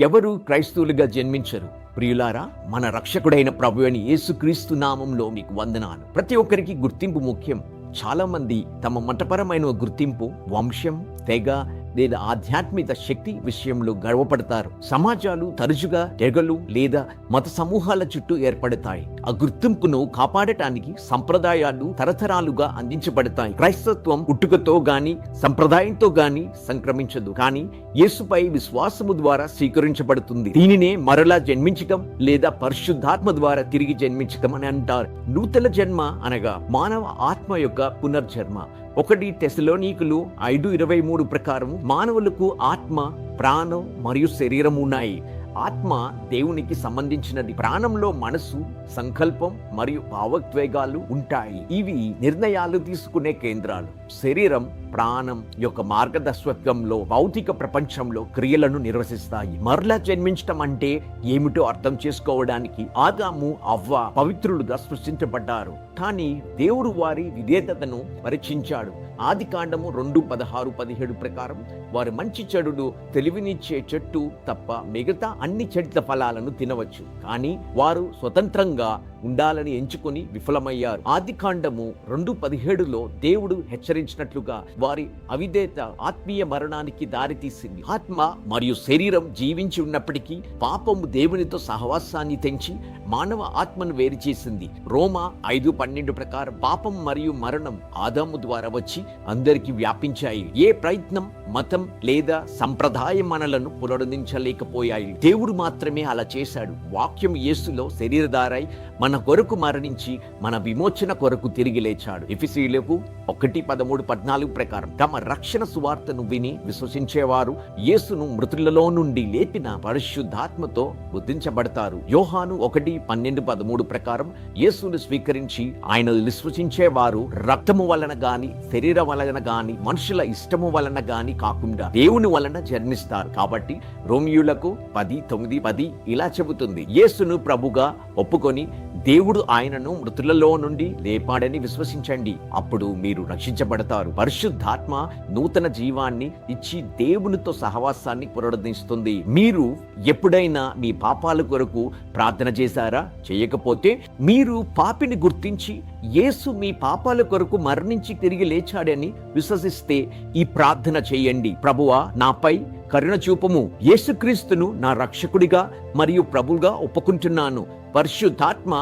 ఎవరు క్రైస్తవులుగా జన్మించరు. ప్రియులారా, మన రక్షకుడైన ప్రభువైన యేసుక్రీస్తు నామంలో మీకు వందనాలు. ప్రతి ఒక్కరికి గుర్తింపు ముఖ్యం. చాలా మంది తమ మతపరమైన గుర్తింపు వంశం, తెగ లేదా ఆధ్యాత్మిక శక్తి విషయంలో గర్వపడతారు. సమాజాలు తరచుగా తెగలు లేదా మత సమూహాల చుట్టూ ఏర్పడతాయి. ఆ గుర్తింపును కాపాడటానికి సంప్రదాయాలు తరతరాలుగా అందించబడతాయి. క్రైస్తత్వం పుట్టుకతో గాని సంప్రదాయంతో గాని సంక్రమించదు, కానీ యేసుపై విశ్వాసము ద్వారా స్వీకరించబడుతుంది. దీనినే మరలా జన్మించటం లేదా పరిశుద్ధాత్మ ద్వారా తిరిగి జన్మించటం అని అంటారు. నూతన జన్మ అనగా మానవ ఆత్మ యొక్క పునర్జన్మ. 1 తెస్సలోనికీయులు 5:23 ప్రకారం మానవులకు ఆత్మ, ప్రాణం మరియు శరీరం ఉన్నాయి. ఆత్మ దేవునికి సంబంధించినది. ప్రాణంలో మనసు, సంకల్పం మరియు భావోద్వేగాలు ఉంటాయి. ఇవి నిర్ణయాలు తీసుకునే కేంద్రాలు. శరీరం ప్రాణం యొక్క మార్గదర్శకత్వంలో భౌతిక ప్రపంచంలో క్రియలను నిర్వహిస్తాయి. మరలా జన్మించటం అంటే ఏమిటో అర్థం చేసుకోవడానికి ఆదాము, అవ్వ పవిత్రులుగా సృష్టించబడ్డారు. కానీ దేవుడు వారి విధేయతను పరీక్షించాడు. ఆదికాండము 2:16-17 ప్రకారం వారు మంచి చెడులు తెలివినిచ్చే చెట్టు తప్ప మిగతా అన్ని చెట్ల ఫలాలను తినవచ్చు, కానీ వారు స్వతంత్రంగా ఉండాలని ఎంచుకొని విఫలమయ్యారు. ఆదికాండము 2:17లో దేవుడు హెచ్చరించినట్లుగా వారి అవిధేయత ఆత్మీయ మరణానికి దారితీసింది. ఆత్మ మరియు శరీరం జీవించి ఉన్నప్పటికీ పాపము దేవునితో సహవాసాన్ని తెంచి మానవ ఆత్మను వేరు చేసింది. రోమా 5:12 ప్రకారం పాపం మరియు మరణం ఆదాము ద్వారా వచ్చి అందరికీ వ్యాపించాయి. ఏ ప్రయత్నం, మతం లేదా సంప్రదాయం మనలను పునరుద్ధరించలేకపోయాయి. దేవుడు మాత్రమే అలా చేశాడు. వాక్యం యేసులో శరీరధారై మన కొరకు మరణించి మన విమోచన కొరకు తిరిగి లేచాడు. ఎఫెసీయులకు 1:13-14 ప్రకారం తమ రక్షణ సువార్తను విని విశ్వసించేవారు యేసును మృతులలో నుండి లేపిన పరిశుద్ధాత్మతో బుద్ధించబడతారు. యోహాను 1:12-13 ప్రకారం యేసును స్వీకరించి ఆయన విశ్వసించేవారు రక్తము వలన గాని శరీరం వలన గాని మనుషుల ఇష్టము వలన గాని కాకుండా దేవుని వలన జన్మిస్తారు. కాబట్టి రోమియోలకు 10:9-10 ఇలా చెబుతుంది: యేసును ప్రభుగా ఒప్పుకొని దేవుడు ఆయనను మృతులలో నుండి లేపాడని విశ్వసించండి, అప్పుడు మీరు రక్షించబడతారు. పరిశుద్ధాత్మ నూతన జీవాన్ని ఇచ్చి దేవునితో సహవాసాన్ని పునరుద్ధరిస్తుంది. మీరు ఎప్పుడైనా మీ పాపాల కొరకు ప్రార్థన చేశారా? చేయకపోతే మీరు పాపిని గుర్తించి యేసు మీ పాపాల కొరకు మరణించి తిరిగి లేచాడని విశ్వసిస్తే ఈ ప్రార్థన చేయండి: ప్రభువా, నాపై కరుణ చూపుము. యేసుక్రీస్తును నా రక్షకుడిగా మరియు ప్రభువుగా ఒప్పుకుంటున్నాను. పరిశుద్ధాత్మ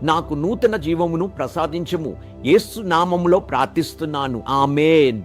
నాకు నూతన జీవమును ప్రసాదించము. యేసు నామములో ప్రార్థిస్తున్నాను. ఆమేన్.